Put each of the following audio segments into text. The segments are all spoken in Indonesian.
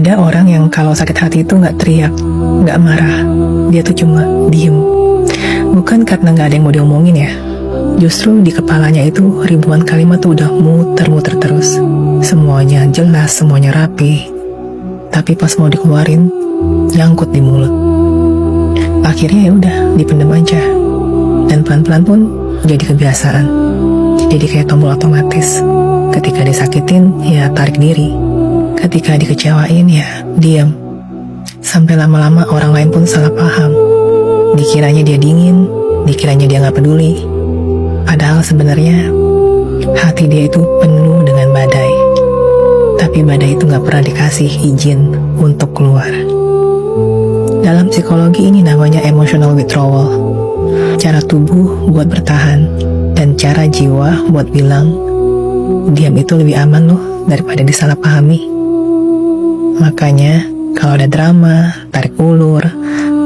Ada orang yang kalau sakit hati itu nggak teriak, nggak marah, dia tuh cuma diem. Bukan karena nggak ada yang mau diomongin ya, justru di kepalanya itu ribuan kalimat tuh udah muter-muter terus. Semuanya jelas, semuanya rapi, tapi pas mau dikeluarin, nyangkut di mulut. Akhirnya ya udah dipendam aja, dan pelan-pelan pun jadi kebiasaan. Jadi kayak tombol otomatis. Ketika disakitin, ya tarik diri. Ketika dikecewain, ya diam. Sampai lama-lama orang lain pun salah paham. Dikiranya dia dingin, dikiranya dia nggak peduli. Padahal sebenarnya hati dia itu penuh dengan badai. Tapi badai itu nggak pernah dikasih izin untuk keluar. Dalam psikologi ini namanya emotional withdrawal. Cara tubuh buat bertahan, dan cara jiwa buat bilang, diam itu lebih aman loh daripada disalahpahami. Makanya kalau ada drama, tarik ulur,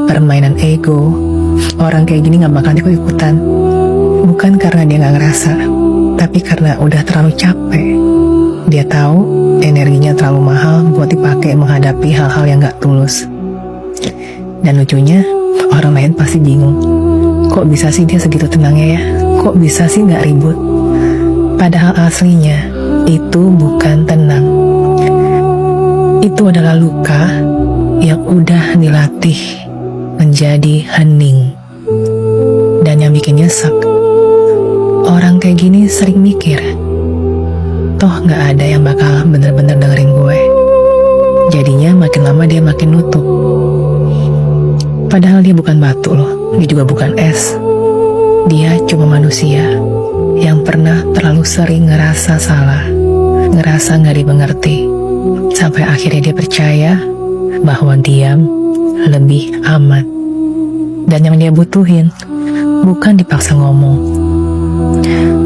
permainan ego, orang kayak gini gak bakal ikut-ikutan. Bukan karena dia gak ngerasa, tapi karena udah terlalu capek. Dia tahu energinya terlalu mahal buat dipakai menghadapi hal-hal yang gak tulus. Dan lucunya, orang lain pasti bingung. Kok bisa sih dia segitu tenangnya ya? Kok bisa sih gak ribut? Padahal aslinya itu bukan tenang. Itu adalah luka yang udah dilatih menjadi hening. Dan yang bikin nyesek, orang kayak gini sering mikir, toh gak ada yang bakal bener-bener dengerin gue. Jadinya makin lama dia makin nutup. Padahal dia bukan batu loh, dia juga bukan es. Dia cuma manusia yang pernah terlalu sering ngerasa salah, ngerasa gak dimengerti, sampai akhirnya dia percaya bahwa diam lebih aman. Dan yang dia butuhin bukan dipaksa ngomong,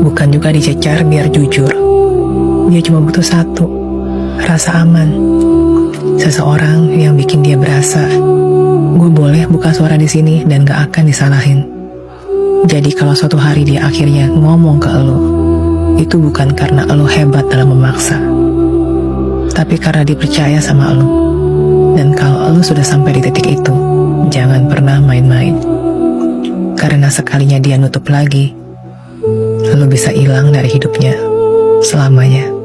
bukan juga dicecar biar jujur. Dia cuma butuh satu, rasa aman. Seseorang yang bikin dia berasa, gue boleh buka suara di sini dan gak akan disalahin. Jadi kalau suatu hari dia akhirnya ngomong ke elo, itu bukan karena elo hebat dalam memaksa, tapi karena dipercaya sama elo. Dan kalau elo sudah sampai di titik itu, jangan pernah main-main. Karena sekalinya dia nutup lagi, elo bisa hilang dari hidupnya selamanya.